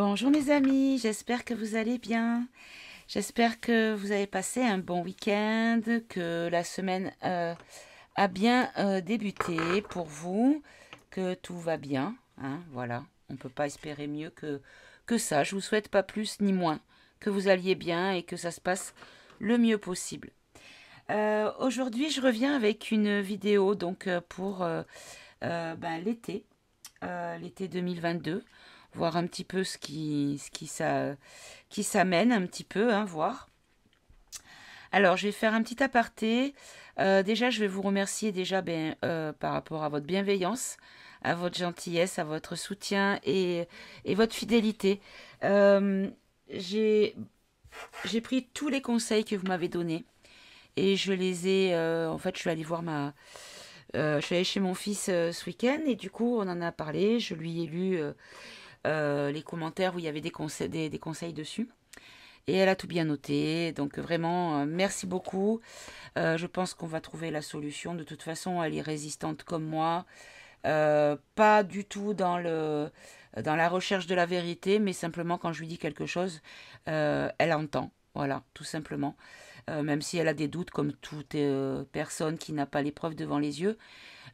Bonjour mes amis, j'espère que vous allez bien. J'espère que vous avez passé un bon week-end, que la semaine a bien débuté pour vous, que tout va bien. Hein, voilà, on ne peut pas espérer mieux que ça. Je vous souhaite pas plus ni moins, que vous alliez bien et que ça se passe le mieux possible. Aujourd'hui, je reviens avec une vidéo donc pour l'été, l'été 2022, voir un petit peu qui s'amène un petit peu, hein, voir. Alors, je vais faire un petit aparté. Déjà, je vais vous remercier déjà par rapport à votre bienveillance, à votre gentillesse, à votre soutien et votre fidélité. Euh, j'ai j'ai pris tous les conseils que vous m'avez donnés et je les ai. En fait, je suis allée voir je suis allée chez mon fils ce week-end et du coup, on en a parlé. Je lui ai lu les commentaires où il y avait des conseils dessus. Et elle a tout bien noté. Donc vraiment, merci beaucoup. Je pense qu'on va trouver la solution. De toute façon, elle est résistante comme moi. Pas du tout dans la recherche de la vérité, mais simplement quand je lui dis quelque chose, elle entend. Voilà, tout simplement. Même si elle a des doutes, comme toute personne qui n'a pas les preuves devant les yeux.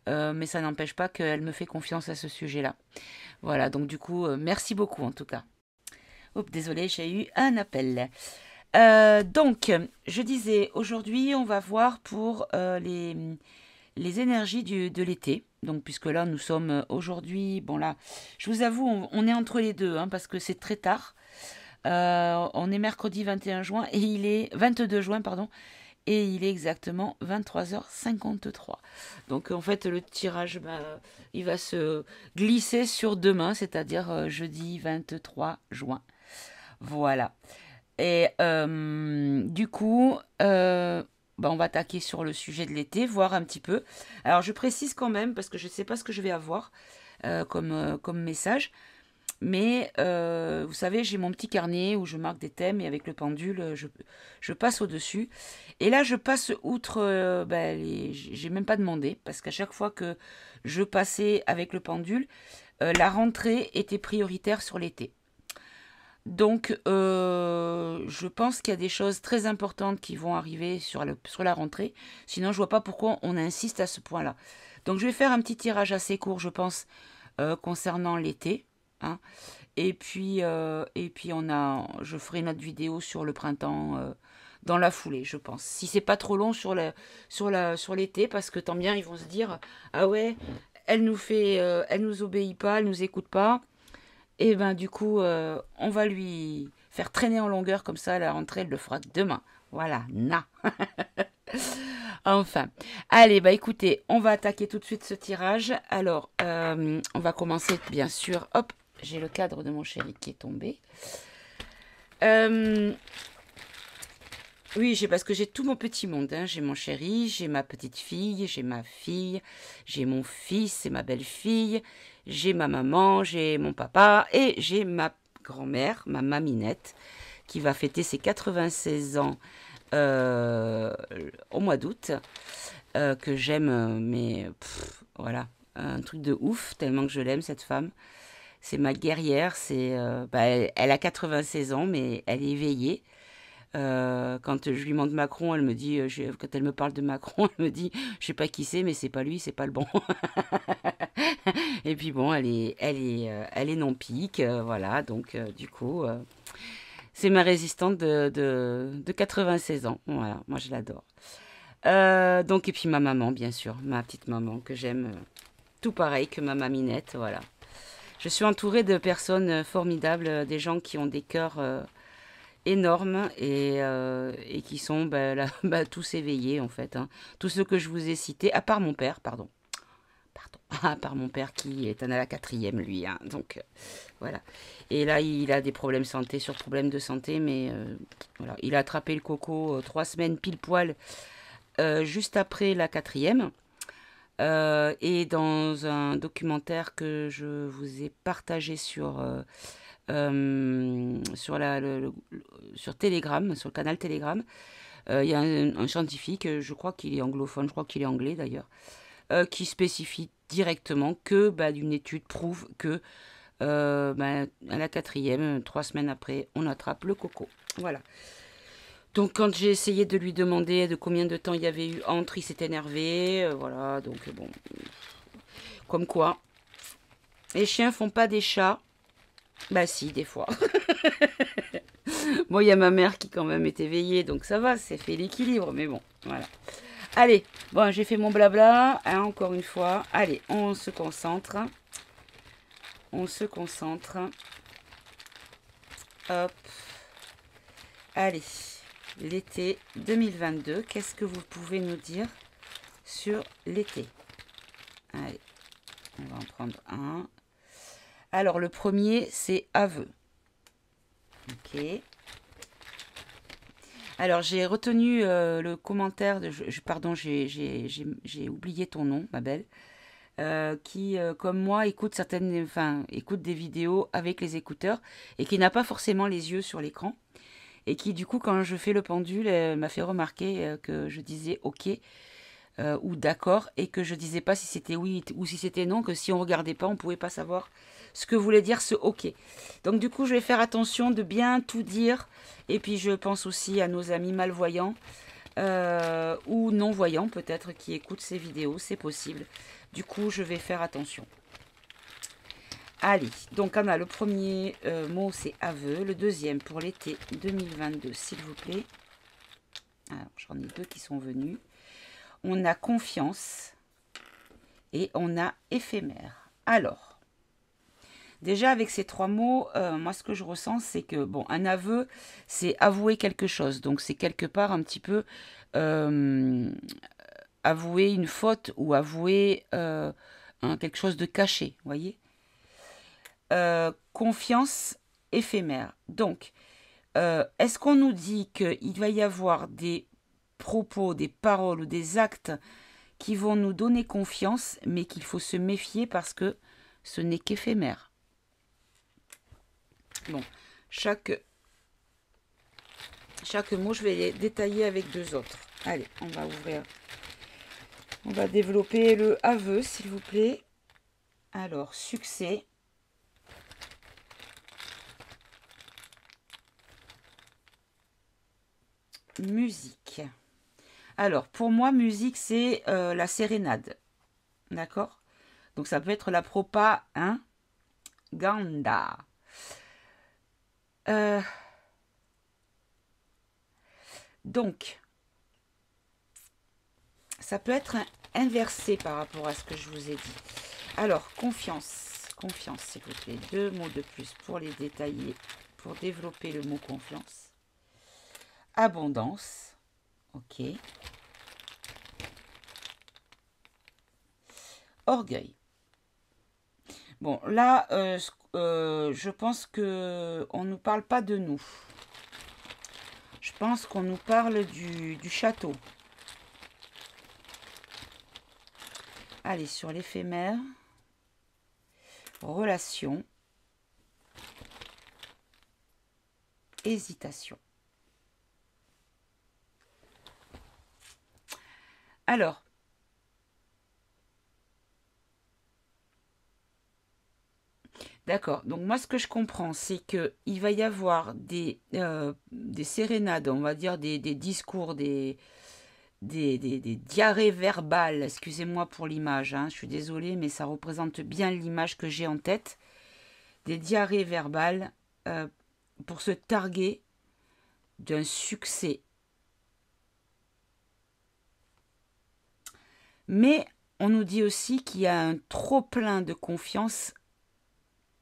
Mais ça n'empêche pas qu'elle me fait confiance à ce sujet-là. Voilà, donc du coup, merci beaucoup en tout cas. Oups, désolé, j'ai eu un appel. Donc, je disais, aujourd'hui, on va voir pour les énergies de l'été. Donc, puisque là, nous sommes aujourd'hui, bon là, je vous avoue, on est entre les deux, hein, parce que c'est très tard. On est mercredi 21 juin et il est 22 juin, pardon, et il est exactement 23h53. Donc en fait le tirage, il va se glisser sur demain, c'est-à-dire jeudi 23 juin. Voilà. Et du coup, on va attaquer sur le sujet de l'été, voir un petit peu. Alors je précise quand même, parce que je ne sais pas ce que je vais avoir comme message. Mais vous savez, j'ai mon petit carnet où je marque des thèmes et avec le pendule, je passe au-dessus. Et là, je passe outre, j'ai même pas demandé, parce qu'à chaque fois que je passais avec le pendule, la rentrée était prioritaire sur l'été. Donc, je pense qu'il y a des choses très importantes qui vont arriver sur la rentrée. Sinon, je vois pas pourquoi on insiste à ce point-là. Donc, je vais faire un petit tirage assez court, je pense, concernant l'été. Hein. Et puis je ferai une autre vidéo sur le printemps dans la foulée, je pense. Si c'est pas trop long sur l'été, parce que tant bien ils vont se dire ah ouais, elle nous obéit pas, elle nous écoute pas. Et ben du coup, on va lui faire traîner en longueur comme ça. À la rentrée, elle le fera demain. Voilà, na. Enfin, allez, écoutez, on va attaquer tout de suite ce tirage. Alors, on va commencer bien sûr. Hop, j'ai le cadre de mon chéri qui est tombé. Oui, parce que j'ai tout mon petit monde. Hein. J'ai mon chéri, j'ai ma petite fille, j'ai ma fille, j'ai mon fils et ma belle-fille, j'ai ma maman, j'ai mon papa et j'ai ma grand-mère, ma maminette, qui va fêter ses 96 ans au mois d'août, que j'aime, mais voilà, un truc de ouf, tellement que je l'aime, cette femme. C'est ma guerrière, elle a 96 ans, mais elle est éveillée. Quand je lui montre Macron, elle me dit, quand elle me parle de Macron, elle me dit, je sais pas qui c'est, mais c'est pas lui, c'est pas le bon. Et puis bon, elle est non pique, voilà. Donc du coup, c'est ma résistante de 96 ans. Voilà, moi je l'adore. Donc et puis ma maman, bien sûr, ma petite maman que j'aime, tout pareil que ma maminette, voilà. Je suis entourée de personnes formidables, des gens qui ont des cœurs énormes et qui sont tous éveillés en fait. Hein. Tous ceux que je vous ai cités, à part mon père, pardon. À part mon père qui est à la quatrième, lui. Hein. Donc voilà. Et là, il a des problèmes santé sur problèmes de santé, mais voilà. Il a attrapé le coco 3 semaines pile poil juste après la quatrième. Et dans un documentaire que je vous ai partagé sur Telegram, sur le canal Telegram, il y a un scientifique, je crois qu'il est anglophone, je crois qu'il est anglais d'ailleurs, qui spécifie directement que d'une étude prouve que À la quatrième, 3 semaines après, on attrape le coco. Voilà. Donc quand j'ai essayé de lui demander de combien de temps il y avait eu entre, il s'est énervé. Voilà, donc bon. Comme quoi, les chiens font pas des chats. Bah si, des fois. Bon, il y a ma mère qui quand même est éveillée, donc ça va, c'est fait l'équilibre, mais bon, voilà. Allez, bon, j'ai fait mon blabla, hein, encore une fois. Allez, on se concentre. On se concentre. Hop. Allez, l'été 2022, qu'est-ce que vous pouvez nous dire sur l'été? Allez, on va en prendre un. Alors, le premier, c'est aveu. Ok. Alors, j'ai retenu le commentaire de... pardon, j'ai oublié ton nom, ma belle. Qui, comme moi, écoute écoute des vidéos avec les écouteurs et qui n'a pas forcément les yeux sur l'écran. Et qui, du coup, quand je fais le pendule, m'a fait remarquer que je disais OK ou d'accord et que je disais pas si c'était oui ou si c'était non, que si on regardait pas, on pouvait pas savoir ce que voulait dire ce OK. Donc, du coup, je vais faire attention de bien tout dire. Et puis, je pense aussi à nos amis malvoyants ou non-voyants, peut-être, qui écoutent ces vidéos. C'est possible. Du coup, je vais faire attention. Allez, donc on a le premier mot, c'est aveu. Le deuxième pour l'été 2022, s'il vous plaît. Alors, j'en ai deux qui sont venus. On a confiance et on a éphémère. Alors, déjà avec ces trois mots, moi ce que je ressens, c'est que, bon, un aveu, c'est avouer quelque chose. Donc c'est quelque part un petit peu avouer une faute ou avouer quelque chose de caché, vous voyez. Confiance éphémère. Donc, est-ce qu'on nous dit qu'il va y avoir des propos, des paroles ou des actes qui vont nous donner confiance, mais qu'il faut se méfier parce que ce n'est qu'éphémère? Bon, chaque mot, je vais les détailler avec deux autres. Allez, on va ouvrir. On va développer le aveu, s'il vous plaît. Alors, succès. Musique. Alors, pour moi, musique, c'est la sérénade. D'accord? Donc, ça peut être la propa, hein? Ganda. Donc, ça peut être inversé par rapport à ce que je vous ai dit. Alors, confiance. Confiance, s'il vous plaît. Deux mots de plus pour les détailler, pour développer le mot confiance. Abondance. Ok. Orgueil. Bon, là, je pense qu'on ne nous parle pas de nous. Je pense qu'on nous parle du château. Allez, sur l'éphémère. Relation. Hésitation. Alors, d'accord. Donc moi, ce que je comprends, c'est qu'il va y avoir des sérénades, on va dire des discours, des diarrhées verbales. Excusez-moi pour l'image, hein, je suis désolée, mais ça représente bien l'image que j'ai en tête. Des diarrhées verbales pour se targuer d'un succès. Mais on nous dit aussi qu'il y a un trop-plein de confiance,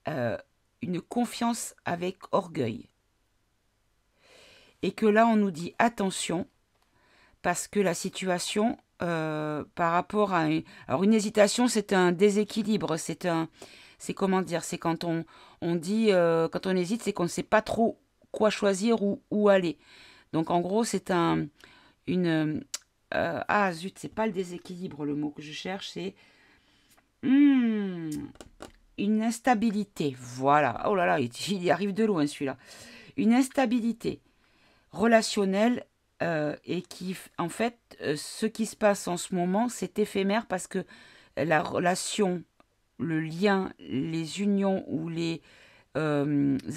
une confiance avec orgueil. Et que là, on nous dit attention, parce que la situation, par rapport à... Alors, une hésitation, c'est un déséquilibre, c'est comment dire, c'est quand on dit, quand on hésite, c'est qu'on ne sait pas trop quoi choisir ou où aller. Donc, en gros, c'est ah, zut, c'est pas le déséquilibre, le mot que je cherche, c'est... une instabilité, voilà. Oh là là, il y arrive de loin celui-là. Une instabilité relationnelle et qui, en fait, ce qui se passe en ce moment, c'est éphémère parce que la relation le lien, les unions ou les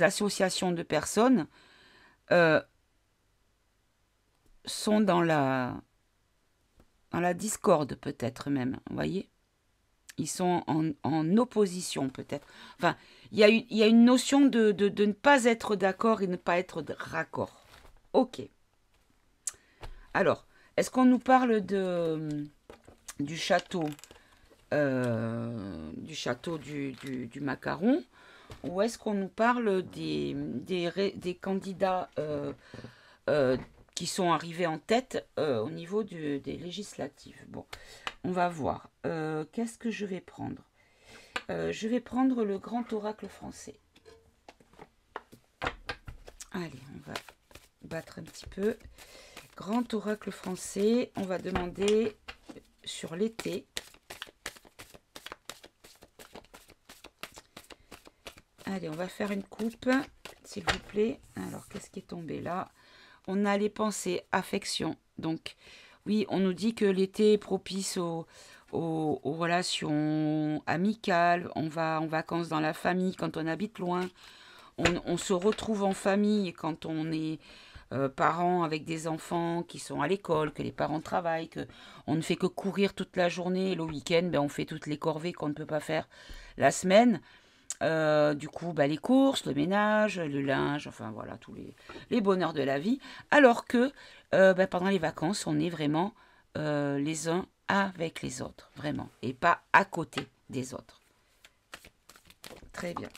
associations de personnes sont dans la discorde peut-être même, vous voyez. Ils sont en opposition peut-être. Enfin, il y a une notion de ne pas être d'accord et ne pas être raccord. Ok. Alors, est-ce qu'on nous parle du château du macaron, ou est-ce qu'on nous parle des candidats qui sont arrivés en tête au niveau des législatives? Bon, on va voir. Qu'est-ce que je vais prendre? Je vais prendre le grand oracle français. Allez, on va battre un petit peu. Grand oracle français, on va demander sur l'été. Allez, on va faire une coupe, s'il vous plaît. Alors, qu'est-ce qui est tombé là? On a les pensées, affection. Donc, oui, on nous dit que l'été est propice aux relations amicales. On va en vacances dans la famille quand on habite loin. On se retrouve en famille quand on est parents avec des enfants qui sont à l'école, que les parents travaillent, que on ne fait que courir toute la journée. Et le week-end, ben, on fait toutes les corvées qu'on ne peut pas faire la semaine. Du coup, bah, les courses, le ménage, le linge, enfin voilà, tous les bonheurs de la vie. Alors que bah, pendant les vacances, on est vraiment les uns avec les autres, vraiment, et pas à côté des autres. Très bien.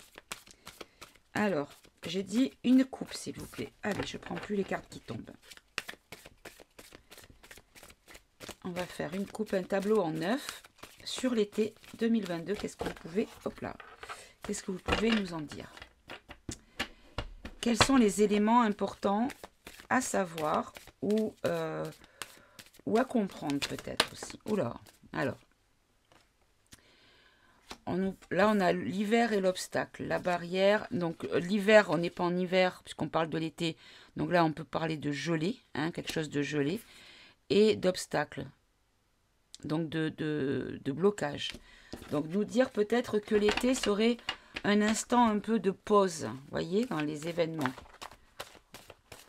Alors, j'ai dit une coupe, s'il vous plaît. Allez, je ne prends plus les cartes qui tombent. On va faire une coupe, un tableau en 9 sur l'été 2022. Qu'est-ce que vous pouvez... Hop là. Qu'est-ce que vous pouvez nous en dire? Quels sont les éléments importants à savoir ou à comprendre peut-être aussi? Oula, alors. Là, on a l'hiver et l'obstacle, la barrière. Donc, l'hiver, on n'est pas en hiver puisqu'on parle de l'été. Donc là, on peut parler de gelée, hein, quelque chose de gelé. Et d'obstacle, donc de blocage. Donc, nous dire peut-être que l'été serait un instant un peu de pause, voyez, dans les événements.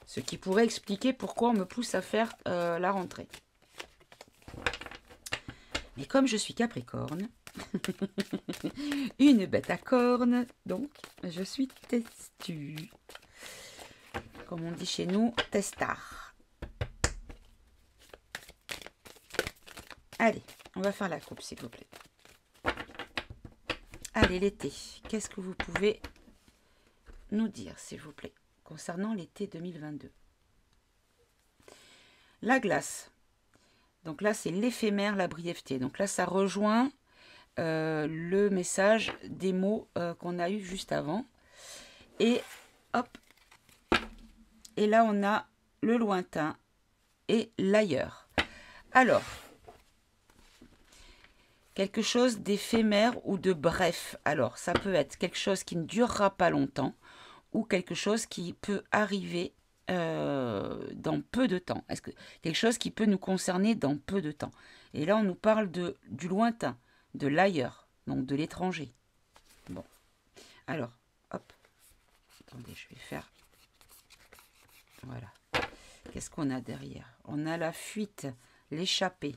Ce qui pourrait expliquer pourquoi on me pousse à faire la rentrée. Mais comme je suis Capricorne, une bête à cornes, donc je suis testue. Comme on dit chez nous, testard. Allez, on va faire la coupe, s'il vous plaît. Allez, l'été, qu'est-ce que vous pouvez nous dire, s'il vous plaît, concernant l'été 2022? La glace. Donc là, c'est l'éphémère, la brièveté. Donc là, ça rejoint le message des mots qu'on a eu juste avant. Et hop. Et là, on a le lointain et l'ailleurs. Alors, quelque chose d'éphémère ou de bref. Alors, ça peut être quelque chose qui ne durera pas longtemps ou quelque chose qui peut arriver dans peu de temps. Est-ce que quelque chose qui peut nous concerner dans peu de temps? Et là, on nous parle du lointain, de l'ailleurs, donc de l'étranger. Bon, alors, hop. Attendez, je vais faire... Voilà. Qu'est-ce qu'on a derrière? On a la fuite, l'échappée.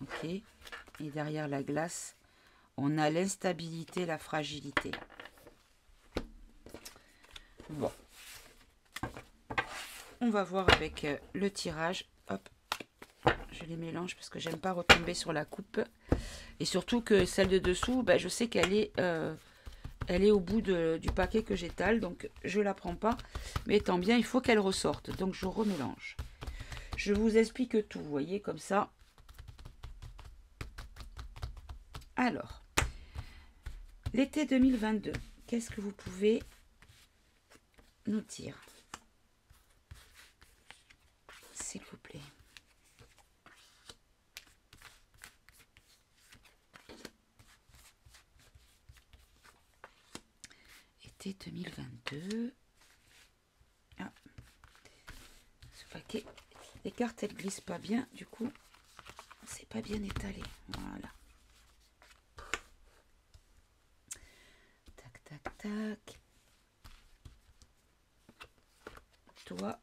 Ok. Et derrière la glace, on a l'instabilité, la fragilité. Bon. On va voir avec le tirage. Hop. Je les mélange parce que j'aime pas retomber sur la coupe. Et surtout que celle de dessous, ben, je sais qu'elle est... elle est au bout du paquet que j'étale, donc je ne la prends pas. Mais tant bien, il faut qu'elle ressorte. Donc je remélange. Je vous explique tout, vous voyez, comme ça. Alors, l'été 2022, qu'est-ce que vous pouvez nous dire, s'il vous plaît? Été 2022. Ah, ce paquet, les cartes, elles glissent pas bien, du coup, c'est pas bien étalé. Voilà. Tac. Toi.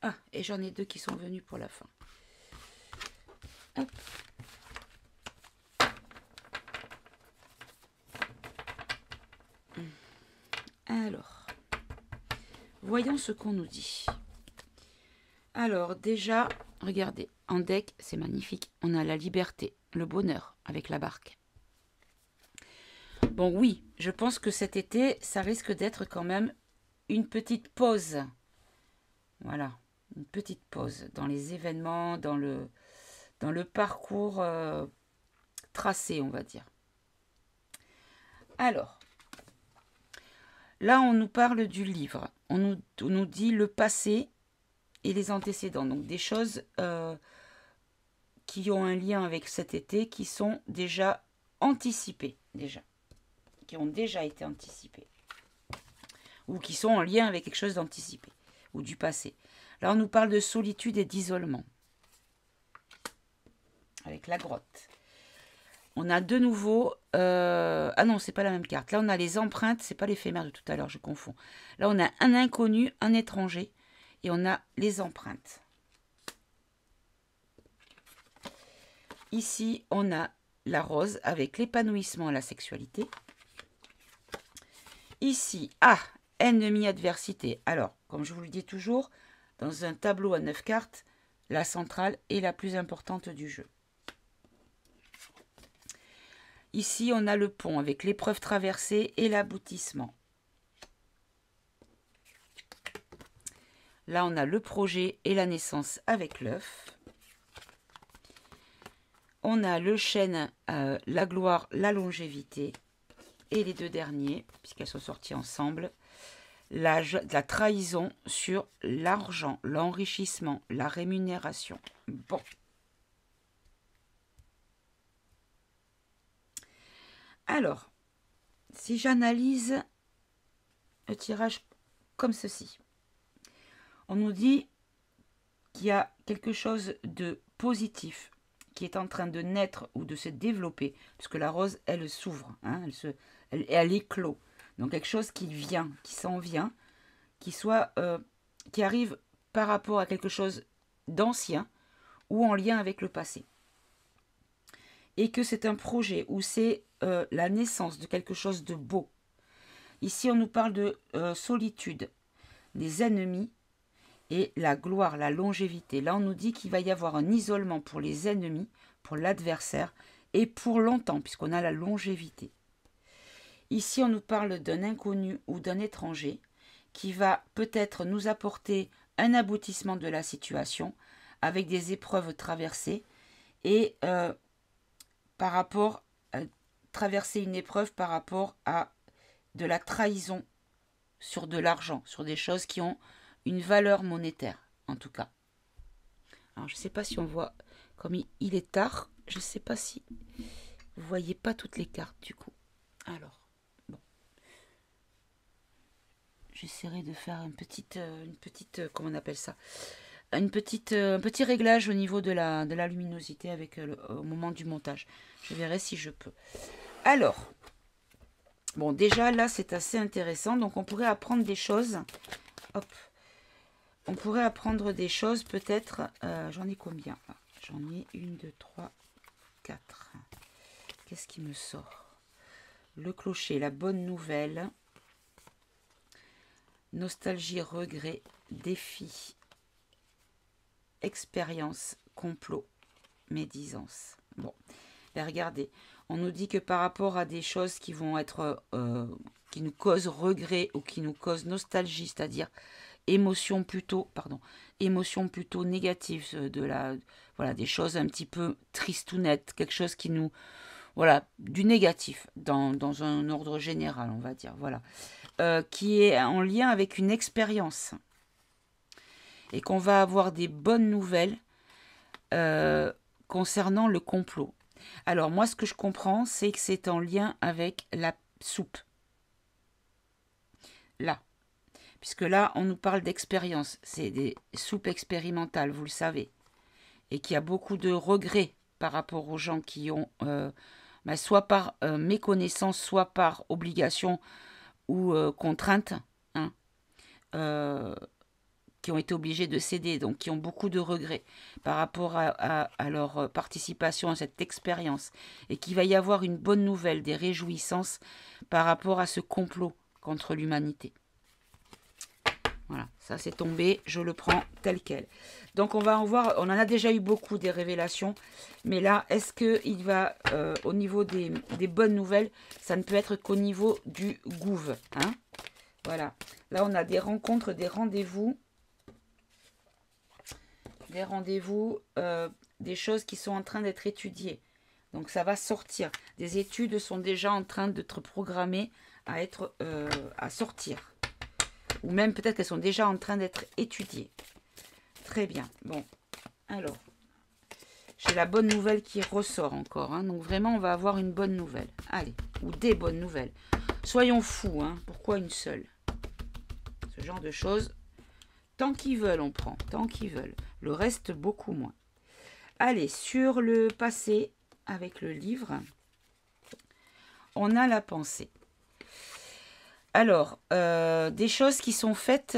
Ah, et j'en ai deux qui sont venus pour la fin. Hop. Alors, voyons ce qu'on nous dit. Alors, déjà, regardez, en deck, c'est magnifique. On a la liberté, le bonheur avec la barque. Bon, oui, je pense que cet été, ça risque d'être quand même une petite pause. Voilà, une petite pause dans les événements, dans le parcours tracé, on va dire. Alors, là, on nous parle du livre. On nous dit le passé et les antécédents. Donc, des choses qui ont un lien avec cet été, qui sont déjà anticipées, qui ont déjà été anticipées. Ou qui sont en lien avec quelque chose d'anticipé, ou du passé. Là, on nous parle de solitude et d'isolement. Avec la grotte. On a de nouveau... Ah non, c'est pas la même carte. Là, on a les empreintes. C'est pas l'éphémère de tout à l'heure, je confonds. Là, on a un inconnu, un étranger. Et on a les empreintes. Ici, on a la rose avec l'épanouissement et la sexualité. Ici, ennemi, adversité. Alors, comme je vous le dis toujours, dans un tableau à 9 cartes, la centrale est la plus importante du jeu. Ici, on a le pont avec l'épreuve traversée et l'aboutissement. Là, on a le projet et la naissance avec l'œuf. On a le chêne, la gloire, la longévité. Et les deux derniers, puisqu'elles sont sorties ensemble, la trahison sur l'argent, l'enrichissement, la rémunération. Bon. Alors, si j'analyse le tirage comme ceci, on nous dit qu'il y a quelque chose de positif qui est en train de naître ou de se développer, parce que la rose, elle s'ouvre, hein, elle éclot. Donc quelque chose qui vient, qui s'en vient, qui arrive par rapport à quelque chose d'ancien ou en lien avec le passé. Et que c'est un projet où c'est la naissance de quelque chose de beau. Ici, on nous parle de solitude, des ennemis et la gloire, la longévité. Là, on nous dit qu'il va y avoir un isolement pour les ennemis, pour l'adversaire et pour longtemps, puisqu'on a la longévité. Ici, on nous parle d'un inconnu ou d'un étranger qui va peut-être nous apporter un aboutissement de la situation avec des épreuves traversées et par rapport à traverser une épreuve par rapport à de la trahison sur de l'argent, sur des choses qui ont une valeur monétaire, en tout cas. Alors, je ne sais pas si on voit, comme il est tard, je ne sais pas si vous ne voyez pas toutes les cartes, du coup. Alors, bon. J'essaierai de faire une petite, comment on appelle ça, un petit réglage au niveau de la luminosité avec au moment du montage. Je verrai si je peux. Alors, bon, déjà, là, c'est assez intéressant. Donc, on pourrait apprendre des choses. Hop. On pourrait apprendre des choses, peut-être. J'en ai combien? J'en ai 1, 2, 3, 4. Qu'est-ce qui me sort? Le clocher, la bonne nouvelle. Nostalgie, regret, défi, expérience, complot, médisance. Bon, et regardez, on nous dit que par rapport à des choses qui vont être, qui nous causent regret ou qui nous causent nostalgie, c'est-à-dire émotion plutôt négative, voilà, des choses un petit peu tristounettes, quelque chose qui nous, voilà, du négatif dans un ordre général, on va dire, voilà, qui est en lien avec une expérience et qu'on va avoir des bonnes nouvelles concernant le complot. Alors moi, ce que je comprends, c'est que c'est en lien avec la soupe. Là. Puisque là, on nous parle d'expérience. C'est des soupes expérimentales, vous le savez. Et qu'il y a beaucoup de regrets par rapport aux gens qui ont bah, soit par méconnaissance, soit par obligation ou contrainte, hein, qui ont été obligés de céder, donc qui ont beaucoup de regrets par rapport à leur participation à cette expérience, et qu'il va y avoir une bonne nouvelle, des réjouissances par rapport à ce complot contre l'humanité. Voilà, ça c'est tombé, je le prends tel quel. Donc on va en voir, on en a déjà eu beaucoup des révélations, mais là, est-ce qu'il va, au niveau des bonnes nouvelles, ça ne peut être qu'au niveau du gouv, hein? Voilà, là on a des rencontres, des rendez-vous, des choses qui sont en train d'être étudiées. Donc ça va sortir. Des études sont déjà en train d'être programmées à sortir. Ou même peut-être qu'elles sont déjà en train d'être étudiées. Très bien. Bon, alors, j'ai la bonne nouvelle qui ressort encore. Hein. Donc vraiment, on va avoir une bonne nouvelle. Allez, ou des bonnes nouvelles. Soyons fous. Hein. Pourquoi une seule? Ce genre de choses. Tant qu'ils veulent, on prend. Tant qu'ils veulent. Le reste, beaucoup moins. Allez, sur le passé, avec le livre, on a la pensée. Alors, des choses qui sont faites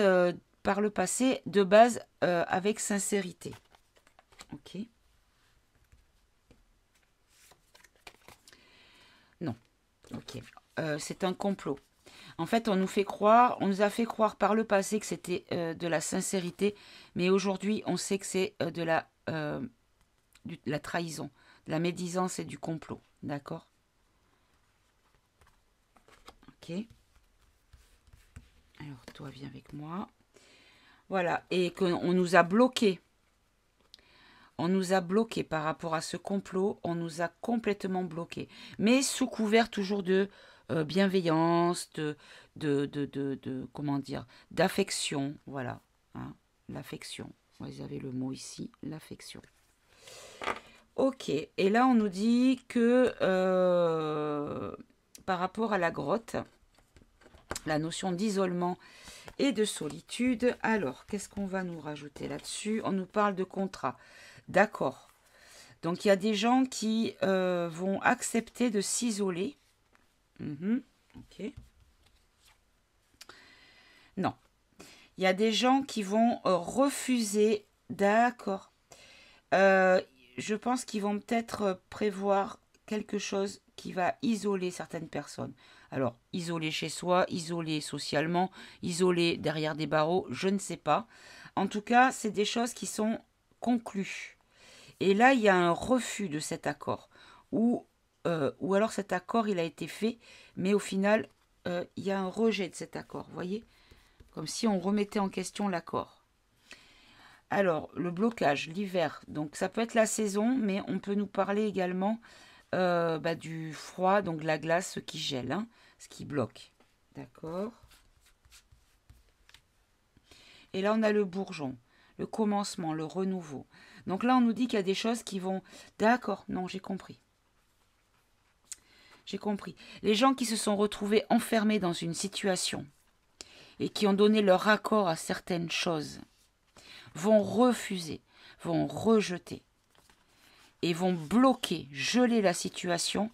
par le passé, de base, avec sincérité. Ok. Non. Ok. C'est un complot. En fait, on nous a fait croire par le passé que c'était de la sincérité, mais aujourd'hui, on sait que c'est de la trahison, de la médisance et du complot. D'accord? Ok. Alors, toi, viens avec moi. Voilà. Et qu'on nous a bloqués. On nous a bloqués par rapport à ce complot. On nous a complètement bloqués. Mais sous couvert toujours de bienveillance, comment dire, d'affection. Voilà. Hein, l'affection. Vous avez le mot ici, l'affection. Ok. Et là, on nous dit que par rapport à la grotte, la notion d'isolement et de solitude. Alors, qu'est-ce qu'on va nous rajouter là-dessus? On nous parle de contrat. D'accord. Donc, il y a des gens qui vont accepter de s'isoler. Ok. Non. Il y a des gens qui vont refuser. D'accord. Je pense qu'ils vont peut-être prévoir quelque chose qui va isoler certaines personnes. Alors, isoler chez soi, isoler socialement, isoler derrière des barreaux, je ne sais pas. En tout cas, c'est des choses qui sont conclues. Et là, il y a un refus de cet accord. Ou alors cet accord, il a été fait, mais au final, il y a un rejet de cet accord. Vous voyez? Comme si on remettait en question l'accord. Alors, le blocage, l'hiver. Donc, ça peut être la saison, mais on peut nous parler également du froid, donc la glace, ce qui gèle, hein, ce qui bloque. D'accord. Et là, on a le bourgeon, le commencement, le renouveau. Donc là, on nous dit qu'il y a des choses qui vont... D'accord, non, j'ai compris. J'ai compris. Les gens qui se sont retrouvés enfermés dans une situation et qui ont donné leur accord à certaines choses vont refuser, vont rejeter et vont bloquer, geler la situation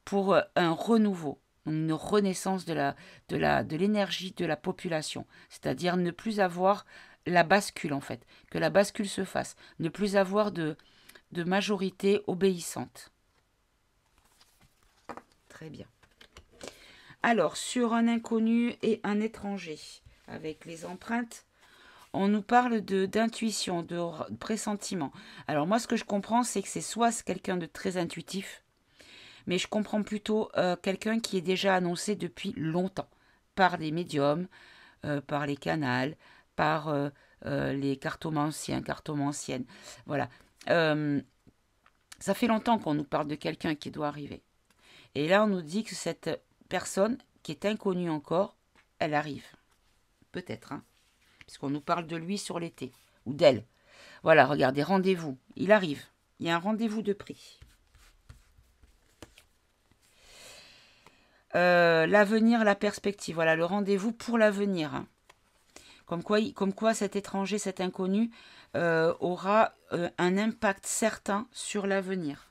pour un renouveau, une renaissance de l'énergie de la population, c'est-à-dire ne plus avoir la bascule en fait, que la bascule se fasse, ne plus avoir de majorité obéissante. Très bien. Alors, sur un inconnu et un étranger, avec les empreintes, on nous parle d'intuition, de pressentiment. Alors moi, ce que je comprends, c'est que c'est soit quelqu'un de très intuitif, mais je comprends plutôt quelqu'un qui est déjà annoncé depuis longtemps, par les médiums, par les canals, par les cartomanciens, cartomanciennes. Voilà. Ça fait longtemps qu'on nous parle de quelqu'un qui doit arriver. Et là, on nous dit que cette personne, qui est inconnue encore, elle arrive. Peut-être, hein, puisqu'on nous parle de lui sur l'été, ou d'elle. Voilà, regardez, rendez-vous. Il arrive. Il y a un rendez-vous de prix. L'avenir, la perspective. Voilà, le rendez-vous pour l'avenir. Hein. Comme quoi cet étranger, cet inconnu, aura un impact certain sur l'avenir.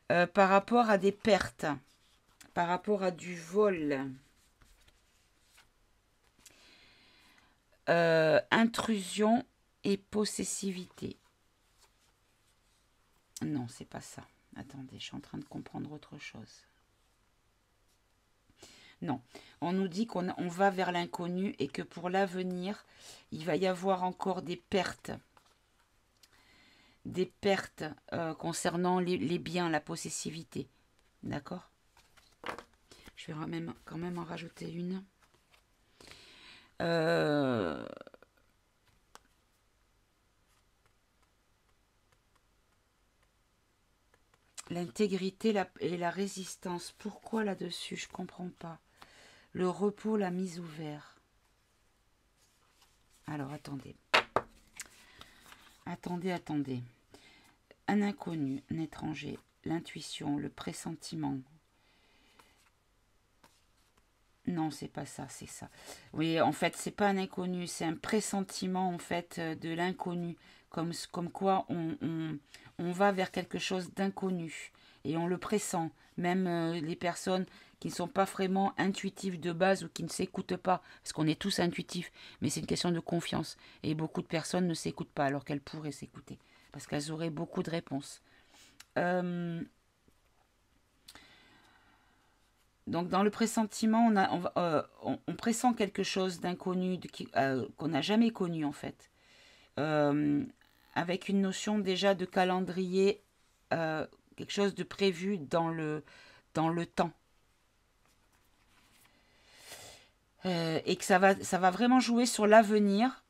par rapport à des pertes, par rapport à du vol, intrusion et possessivité. Non, c'est pas ça. Attendez, je suis en train de comprendre autre chose. Non, on nous dit qu'on va vers l'inconnu et que pour l'avenir, il va y avoir encore des pertes. Des pertes concernant les biens, la possessivité. D'accord? Je vais quand même en rajouter une. L'intégrité et la résistance. Pourquoi là-dessus? Je comprends pas. Le repos, la mise ouverte. Alors, attendez. Attendez. Un inconnu, un étranger, l'intuition, le pressentiment. Non, c'est pas ça, c'est ça. Oui, en fait, c'est pas un inconnu, c'est un pressentiment, en fait, de l'inconnu. Comme quoi on va vers quelque chose d'inconnu. Et on le pressent. Même les personnes qui ne sont pas vraiment intuitives de base ou qui ne s'écoutent pas. Parce qu'on est tous intuitifs. Mais c'est une question de confiance. Et beaucoup de personnes ne s'écoutent pas alors qu'elles pourraient s'écouter. Parce qu'elles auraient beaucoup de réponses. Donc dans le pressentiment, on pressent quelque chose d'inconnu, qu'on n'a jamais connu en fait. Avec une notion déjà de calendrier, quelque chose de prévu dans le temps. Et que ça va vraiment jouer sur l'avenir.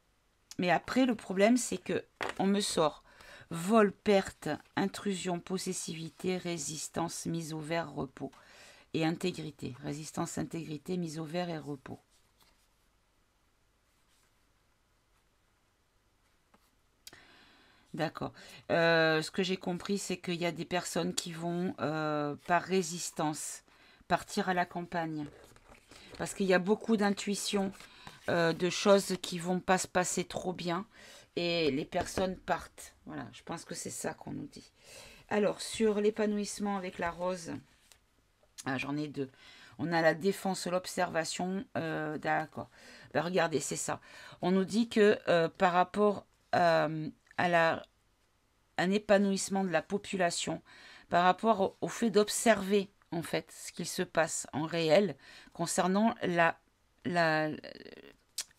Mais après, le problème, c'est que on me sort vol, perte, intrusion, possessivité, résistance, mise au vert, repos. Et intégrité. Résistance, intégrité, mise au vert et repos. D'accord. Ce que j'ai compris, c'est qu'il y a des personnes qui vont, par résistance, partir à la campagne. Parce qu'il y a beaucoup d'intuition, de choses qui vont pas se passer trop bien. Et les personnes partent. Voilà, je pense que c'est ça qu'on nous dit. Alors, sur l'épanouissement avec la rose, j'en ai deux. On a la défense, l'observation. D'accord. Ben, regardez, c'est ça. On nous dit que par rapport à un épanouissement de la population, par rapport au fait d'observer en fait ce qu'il se passe en réel concernant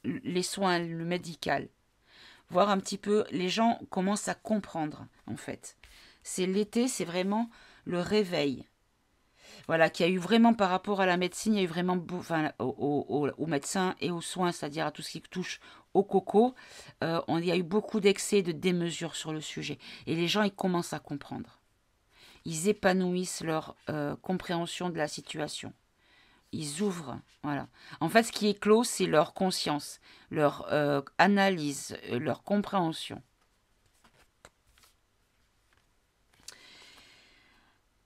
les soins, le médical. Voir un petit peu, les gens commencent à comprendre en fait. C'est l'été, c'est vraiment le réveil. Voilà, qu'il y a eu vraiment par rapport à la médecine, il y a eu vraiment aux médecins et aux soins, c'est-à-dire à tout ce qui touche au coco, il y a eu beaucoup d'excès, de démesures sur le sujet. Et les gens, ils commencent à comprendre. Ils épanouissent leur compréhension de la situation. Ils ouvrent, voilà. En fait, ce qui est clos, c'est leur conscience, leur analyse, leur compréhension.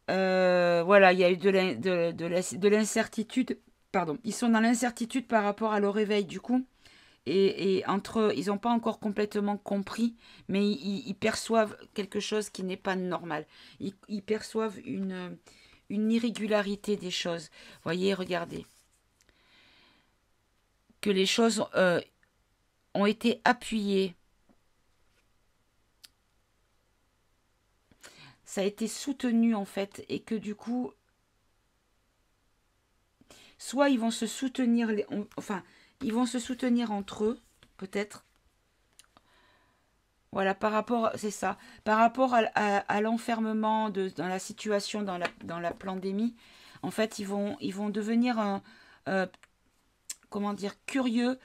Voilà, il y a eu de l'incertitude. Pardon, ils sont dans l'incertitude par rapport à leur réveil, du coup. Et entre eux, ils n'ont pas encore complètement compris, mais ils perçoivent quelque chose qui n'est pas normal. Ils perçoivent une irrégularité des choses. Voyez, regardez. Que les choses ont été appuyées. Ça a été soutenu en fait, et que du coup, soit ils vont se soutenir, ils vont se soutenir entre eux, peut-être. Voilà, par rapport, c'est ça, par rapport à l'enfermement dans la situation, dans la pandémie, en fait, ils vont devenir, comment dire, curieux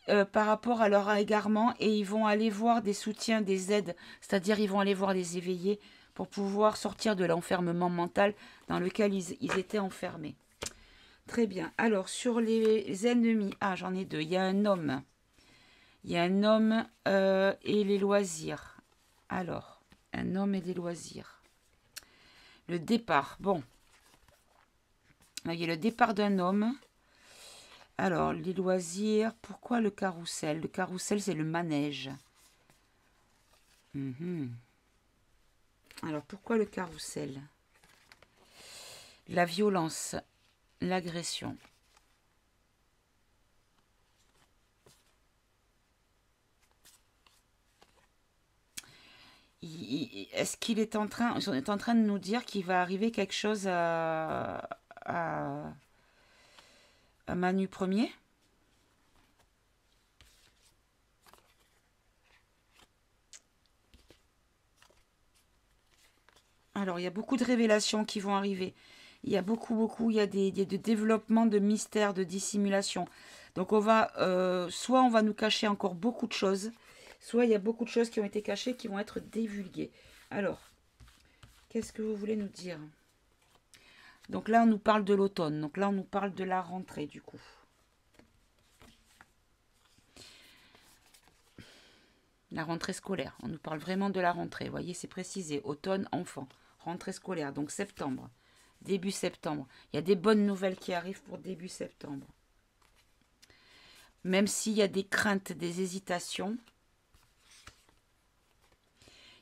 par rapport à leur égarement, et ils vont aller voir des soutiens, des aides, c'est-à-dire ils vont aller voir les éveillés pour pouvoir sortir de l'enfermement mental dans lequel ils étaient enfermés. Très bien. Alors, sur les ennemis, j'en ai deux. Il y a un homme. Il y a un homme et les loisirs. Alors, un homme et les loisirs. Le départ. Bon. Il y a le départ d'un homme. Alors, les loisirs. Pourquoi le carrousel? Le carrousel, c'est le manège. Alors, pourquoi le carrousel? la violence, l'agression. Est-ce qu'il est en train, on est en train de nous dire qu'il va arriver quelque chose à Manu Premier? Alors, il y a beaucoup de révélations qui vont arriver. Il y a beaucoup, il y a des développements de mystères, de dissimulation. Donc, on va, soit on va nous cacher encore beaucoup de choses, soit il y a beaucoup de choses qui ont été cachées qui vont être divulguées. Alors, qu'est-ce que vous voulez nous dire? Donc là, on nous parle de l'automne. Donc là, on nous parle de la rentrée, du coup. La rentrée scolaire. On nous parle vraiment de la rentrée. Vous voyez, c'est précisé. Automne, enfant. Rentrée scolaire. Donc septembre. Début septembre. Il y a des bonnes nouvelles qui arrivent pour début septembre. Même s'il y a des craintes, des hésitations,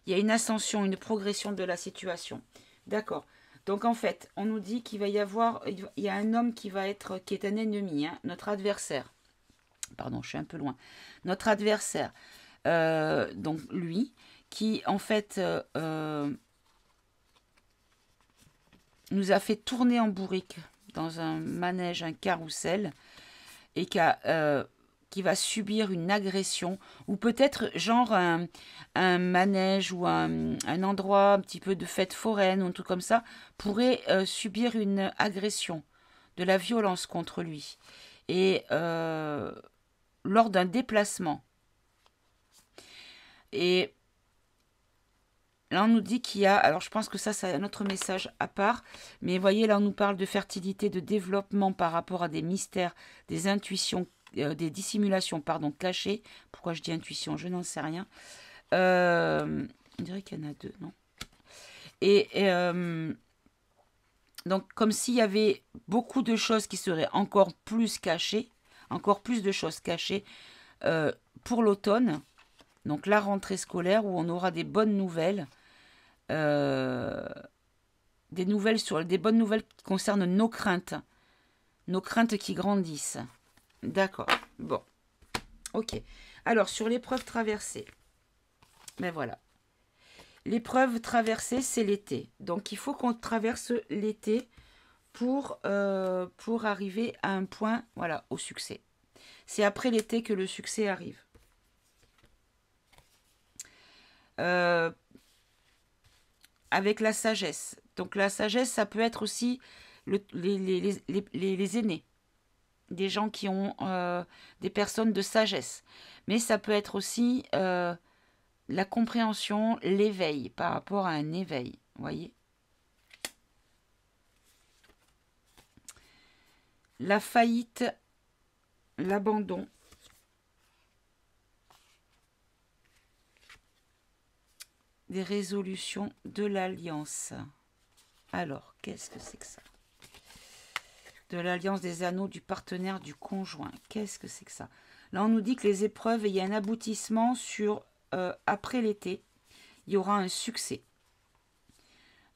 il y a une ascension, une progression de la situation. D'accord. Donc en fait, on nous dit qu'il va y avoir, il y a un homme qui est un ennemi, hein, notre adversaire. Pardon, je suis un peu loin. Notre adversaire, donc lui, qui en fait nous a fait tourner en bourrique dans un manège, un carrousel, et qui va subir une agression, ou peut-être genre un manège ou un endroit un petit peu de fête foraine ou un truc comme ça, pourrait subir une agression, de la violence contre lui. Et lors d'un déplacement. Et là, on nous dit qu'il y a... Alors, je pense que ça, c'est un autre message à part. Mais vous voyez, là, on nous parle de fertilité, de développement par rapport à des mystères, des intuitions, des dissimulations, pardon, cachées. Pourquoi je dis intuition? Je n'en sais rien. On dirait qu'il y en a deux, non? Et donc, comme s'il y avait beaucoup de choses qui seraient encore plus cachées, encore plus de choses cachées pour l'automne. Donc, la rentrée scolaire où on aura des bonnes nouvelles. Des bonnes nouvelles qui concernent nos craintes qui grandissent. D'accord. Bon. Ok. Alors, sur l'épreuve traversée. Ben voilà. L'épreuve traversée, c'est l'été. Donc, il faut qu'on traverse l'été pour arriver à un point, voilà, au succès. C'est après l'été que le succès arrive. Avec la sagesse. Donc la sagesse, ça peut être aussi les aînés, des gens qui ont des personnes de sagesse. Mais ça peut être aussi la compréhension, l'éveil, par rapport à un éveil, vous voyez. La faillite, l'abandon. Des résolutions de l'alliance. Alors, qu'est-ce que c'est que ça? De l'alliance des anneaux, du partenaire, du conjoint. Qu'est-ce que c'est que ça? Là, on nous dit que les épreuves, il y a un aboutissement sur après l'été. Il y aura un succès.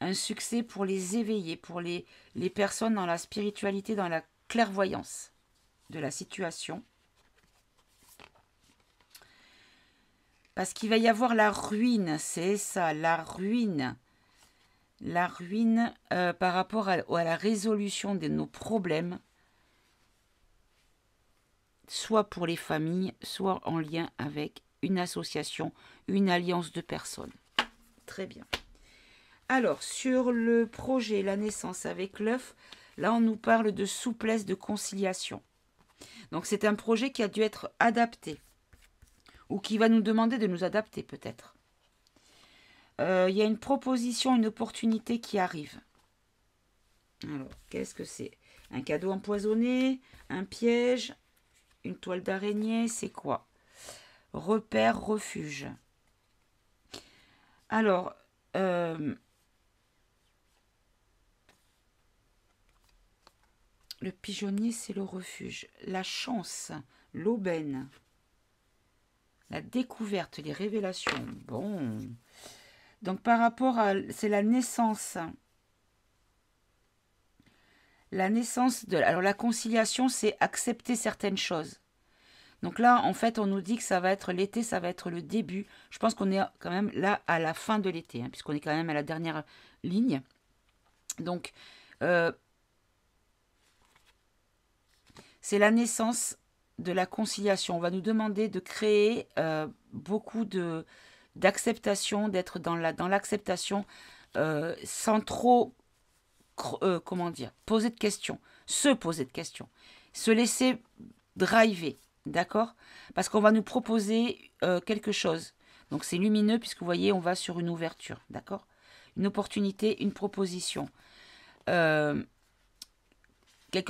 Un succès pour les éveillés, pour les personnes dans la spiritualité, dans la clairvoyance de la situation. Parce qu'il va y avoir la ruine, c'est ça, la ruine. La ruine par rapport à la résolution de nos problèmes, soit pour les familles, soit en lien avec une association, une alliance de personnes. Très bien. Alors, sur le projet La naissance avec l'œuf, là, on nous parle de souplesse, de conciliation. Donc, c'est un projet qui a dû être adapté. Ou qui va nous demander de nous adapter peut-être. Il y a une proposition, une opportunité qui arrive. Alors, qu'est-ce que c'est? Un cadeau empoisonné, un piège, une toile d'araignée, c'est quoi? Repère, refuge. Alors, le pigeonnier, c'est le refuge. La chance, l'aubaine. La découverte, les révélations. Bon. Donc, par rapport à... C'est la naissance. la naissance de... Alors la conciliation, c'est accepter certaines choses. Donc là, en fait, on nous dit que ça va être l'été, ça va être le début. Je pense qu'on est quand même là à la fin de l'été, hein, puisqu'on est quand même à la dernière ligne. Donc, c'est la naissance de la conciliation. On va nous demander de créer beaucoup d'acceptation, d'être dans l'acceptation sans trop, comment dire, poser de questions, se poser de questions, se laisser driver. D'accord? Parce qu'on va nous proposer quelque chose. Donc c'est lumineux puisque vous voyez, on va sur une ouverture. D'accord? Une opportunité, une proposition. Quelque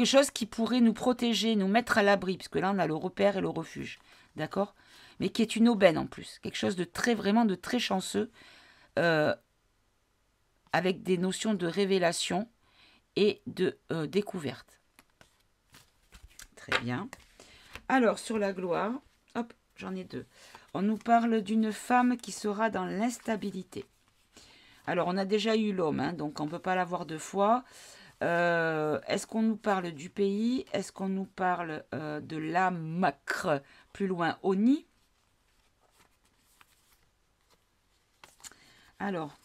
chose qui pourrait nous protéger, nous mettre à l'abri. Puisque là, on a le repère et le refuge. D'accord? Mais qui est une aubaine en plus. Quelque chose de très, vraiment de très chanceux. Avec des notions de révélation et de découverte. Très bien. Alors, sur la gloire, hop, j'en ai deux. On nous parle d'une femme qui sera dans l'instabilité. Alors, on a déjà eu l'homme, hein, donc on ne peut pas l'avoir deux fois. Est-ce qu'on nous parle du pays? Est-ce qu'on nous parle de la macre plus loin, Oni? Alors,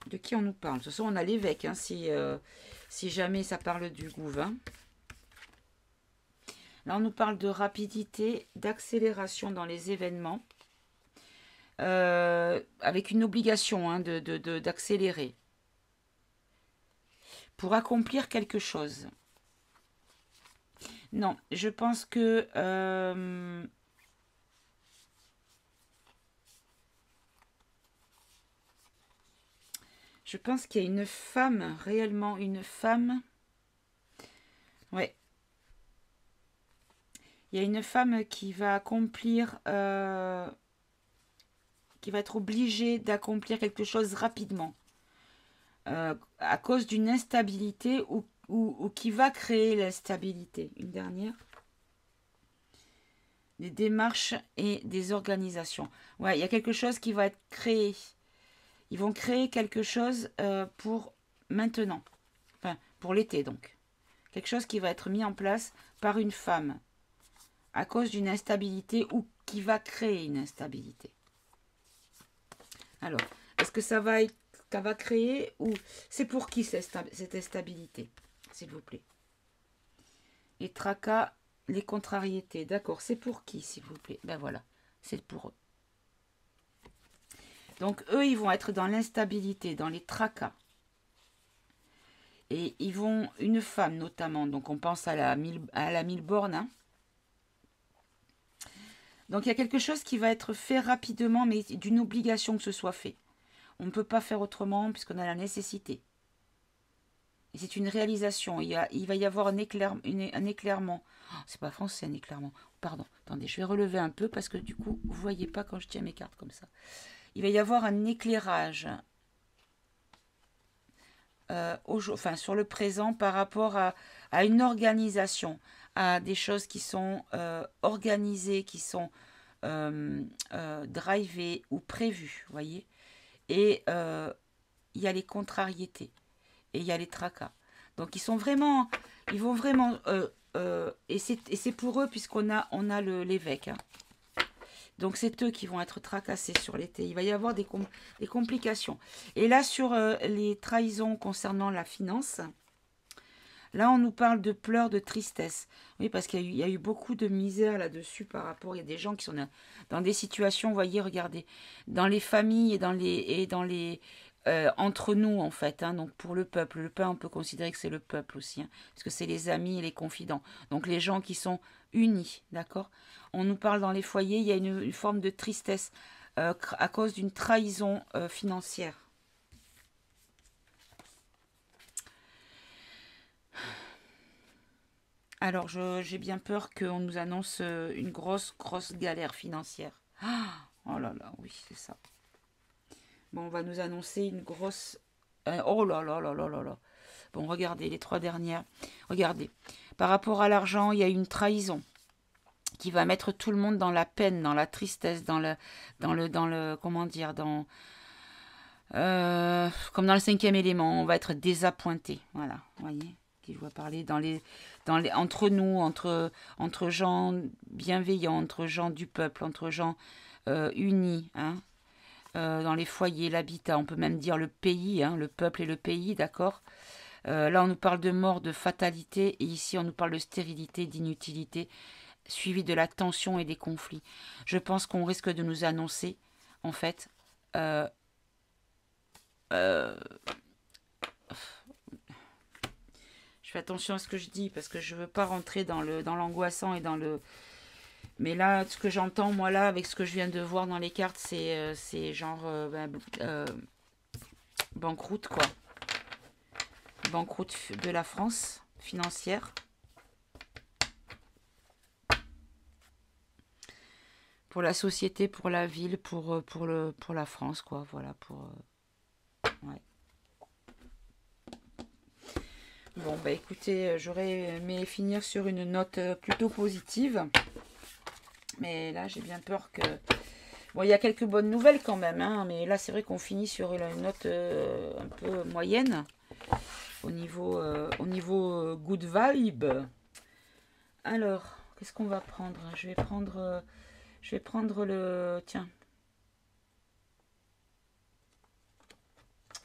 de qui on nous parle? De toute façon, on a l'évêque, hein, si jamais ça parle du gouvernement. Là, on nous parle de rapidité, d'accélération dans les événements, avec une obligation hein, d'accélérer pour accomplir quelque chose. Non, je pense que... je pense qu'il y a une femme, réellement une femme. Ouais. Il y a une femme qui va accomplir, qui va être obligée d'accomplir quelque chose rapidement, à cause d'une instabilité ou qui va créer l'instabilité. Une dernière. Des démarches et des organisations. Ouais, il y a quelque chose qui va être créé. Ils vont créer quelque chose pour maintenant. Enfin, pour l'été donc. Quelque chose qui va être mis en place par une femme à cause d'une instabilité ou qui va créer une instabilité. Alors, est-ce que ça va créer ou c'est pour qui cette instabilité, s'il vous plaît? Les tracas, les contrariétés, d'accord, c'est pour qui, s'il vous plaît? Ben voilà, c'est pour eux. Donc, eux, ils vont être dans l'instabilité, dans les tracas. Et ils vont, une femme notamment, donc on pense à la mille bornes, hein. Donc il y a quelque chose qui va être fait rapidement, mais d'une obligation que ce soit fait. On ne peut pas faire autrement puisqu'on a la nécessité. Et c'est une réalisation. Il va y avoir un éclairement. Oh, c'est pas français, un éclairement. Pardon, attendez, je vais relever un peu parce que du coup, vous ne voyez pas quand je tiens mes cartes comme ça. Il va y avoir un éclairage sur le présent par rapport à une organisation, à des choses qui sont organisées, qui sont drivées ou prévues, vous voyez. Et il y a les contrariétés et il y a les tracas. Donc ils vont vraiment, et c'est pour eux puisqu'on a l'évêque. Hein. Donc c'est eux qui vont être tracassés sur l'été. Il va y avoir des complications. Et là, sur les trahisons concernant la finance, là, on nous parle de pleurs, de tristesse. Oui, parce qu'il y a eu beaucoup de misère là-dessus par rapport... Il y a des gens qui sont dans des situations, vous voyez, regardez, dans les familles et dans les entre nous, en fait. Hein, donc pour le peuple, on peut considérer que c'est le peuple aussi. Hein, parce que c'est les amis et les confidents. Donc les gens qui sont unis, d'accord? On nous parle dans les foyers, il y a une forme de tristesse à cause d'une trahison financière. Alors, j'ai bien peur qu'on nous annonce une grosse galère financière. Oh là là, oui, c'est ça. Bon, on va nous annoncer une grosse... oh là là là là là là. Bon, regardez, les trois dernières. Regardez, par rapport à l'argent, il y a une trahison qui va mettre tout le monde dans la peine, dans la tristesse, dans le comment dire, comme dans le cinquième élément, on va être désappointé. Voilà, vous voyez, qui doit parler entre nous, entre gens bienveillants, entre gens du peuple, entre gens unis, hein, dans les foyers, l'habitat, on peut même dire le pays, hein, le peuple et le pays, d'accord. Là, on nous parle de mort, de fatalité, et ici, on nous parle de stérilité, d'inutilité, suivi de la tension et des conflits. Je pense qu'on risque de nous annoncer, en fait, euh, je fais attention à ce que je dis parce que je veux pas rentrer dans l'angoissant et dans le. Mais là, ce que j'entends moi là avec ce que je viens de voir dans les cartes, c'est genre banqueroute quoi, banqueroute de la France financière. Pour la société, pour la ville, pour la France quoi, voilà ouais. Bon, bah écoutez, j'aurais aimé finir sur une note plutôt positive. Mais là, j'ai bien peur que... Bon, il y a quelques bonnes nouvelles quand même, hein, mais là, c'est vrai qu'on finit sur une note un peu moyenne au niveau good vibe. Alors, qu'est-ce qu'on va prendre? Je vais prendre le... Tiens.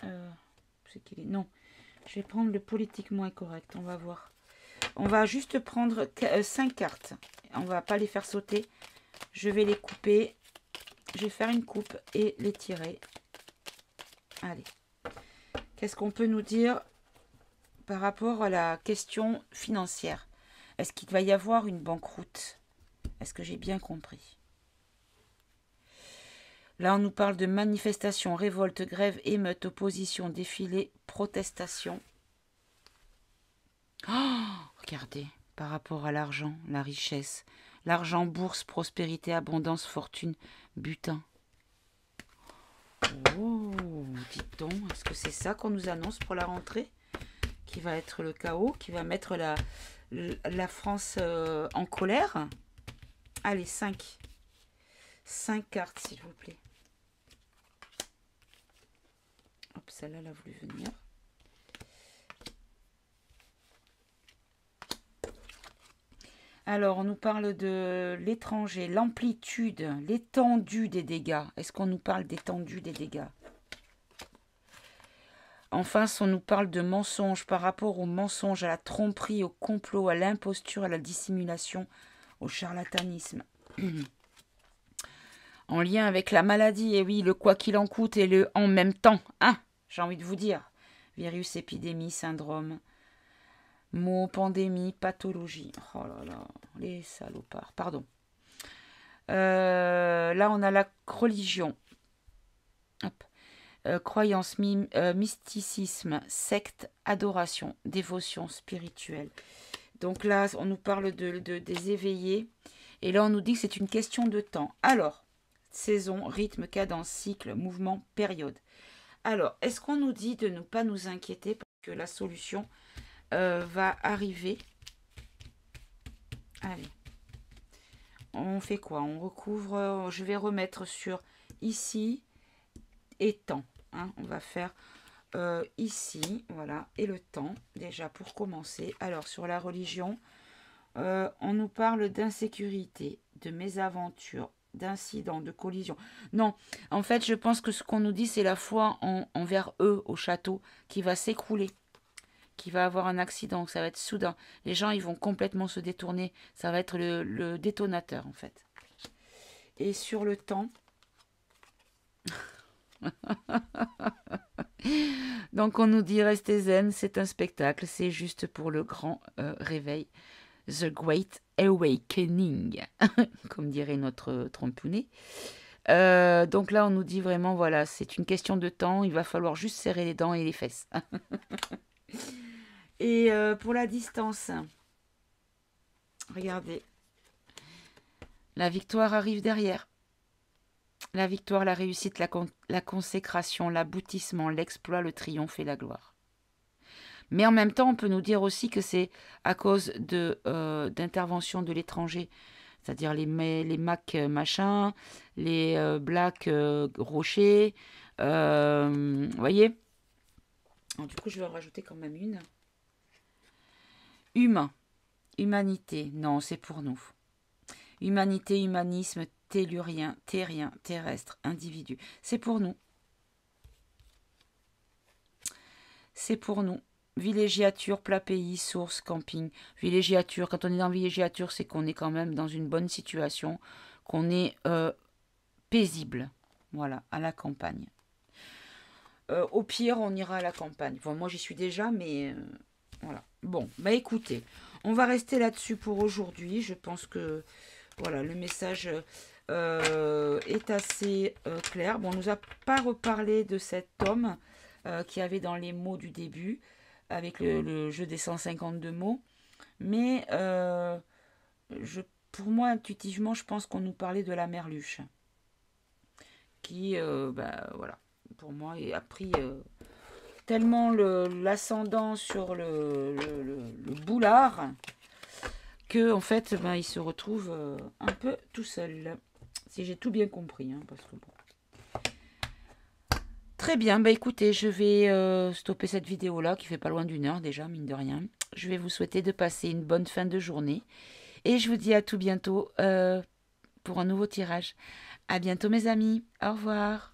C'est qu'il est... Non. Je vais prendre le politiquement incorrect. On va voir. On va juste prendre 5 cartes. On va pas les faire sauter. Je vais les couper. Je vais faire une coupe et les tirer. Allez. Qu'est-ce qu'on peut nous dire par rapport à la question financière? Est-ce qu'il va y avoir une banqueroute? Est-ce que j'ai bien compris? Là, on nous parle de manifestations, révoltes, grèves, émeutes, opposition, défilés, protestations. Oh, regardez, par rapport à l'argent, la richesse, l'argent, bourse, prospérité, abondance, fortune, butin. Oh, dites donc, est-ce que c'est ça qu'on nous annonce pour la rentrée? Qui va être le chaos, qui va mettre la France en colère? Allez, 5. 5 cartes, s'il vous plaît. Hop, celle-là, elle a voulu venir. Alors, on nous parle de l'étranger, l'amplitude, l'étendue des dégâts. Est-ce qu'on nous parle d'étendue des dégâts? Enfin, on nous parle de mensonges par rapport au mensonge, à la tromperie, au complot, à l'imposture, à la dissimulation, au charlatanisme. En lien avec la maladie, et oui, le quoi qu'il en coûte et le en même temps, hein, j'ai envie de vous dire. Virus, épidémie, syndrome, mots, pandémie, pathologie. Oh là là, les salopards, pardon. Là, on a la religion. Hop. Croyance, mysticisme, secte, adoration, dévotion spirituelle. Donc là, on nous parle des éveillés. Et là, on nous dit que c'est une question de temps. Alors, saison, rythme, cadence, cycle, mouvement, période. Alors, est-ce qu'on nous dit de ne pas nous inquiéter parce que la solution va arriver? Allez. On fait quoi? On recouvre, je vais remettre sur ici et temps. Hein, on va faire ici, voilà, et le temps, déjà pour commencer. Alors, sur la religion, on nous parle d'insécurité, de mésaventures, d'incidents, de collisions. Non, en fait, je pense que ce qu'on nous dit, c'est la foi envers eux, au château, qui va s'écrouler, qui va avoir un accident, ça va être soudain. Les gens, ils vont complètement se détourner. Ça va être le détonateur, en fait. Et sur le temps... Donc on nous dit restez zen, c'est un spectacle, c'est juste pour le grand réveil, the great awakening, comme dirait notre trompounet. Donc là on nous dit vraiment voilà, c'est une question de temps, il va falloir juste serrer les dents et les fesses. Et pour la distance, regardez, la victoire arrive derrière. La victoire, la réussite, la consécration, l'aboutissement, l'exploit, le triomphe et la gloire. Mais en même temps, on peut nous dire aussi que c'est à cause d'intervention de l'étranger, c'est-à-dire les Mac machin, les Black rochers, vous voyez. Alors, du coup, je vais en rajouter quand même une. Humain, humanité, non, c'est pour nous. Humanité, humanisme, tellurien, terrien, terrestre, individu. C'est pour nous. C'est pour nous. Villégiature, plat pays, source, camping. Villégiature, quand on est dans villégiature, c'est qu'on est quand même dans une bonne situation, qu'on est paisible. Voilà, à la campagne. Au pire, on ira à la campagne. Bon, moi, j'y suis déjà, mais voilà. Bon, bah écoutez, on va rester là-dessus pour aujourd'hui. Je pense que voilà, le message est assez clair. Bon, on nous a pas reparlé de cet homme qui avait dans les mots du début, avec le jeu des 152 mots. Mais pour moi, intuitivement, je pense qu'on nous parlait de la merluche. Qui, voilà, pour moi, a pris tellement l'ascendant sur le boulard que en fait il se retrouve un peu tout seul, si j'ai tout bien compris, hein, parce que bon. Très bien, bah écoutez, je vais stopper cette vidéo là qui fait pas loin d'1 heure déjà, mine de rien. Je vais vous souhaiter de passer une bonne fin de journée et je vous dis à tout bientôt pour un nouveau tirage. À bientôt mes amis, au revoir.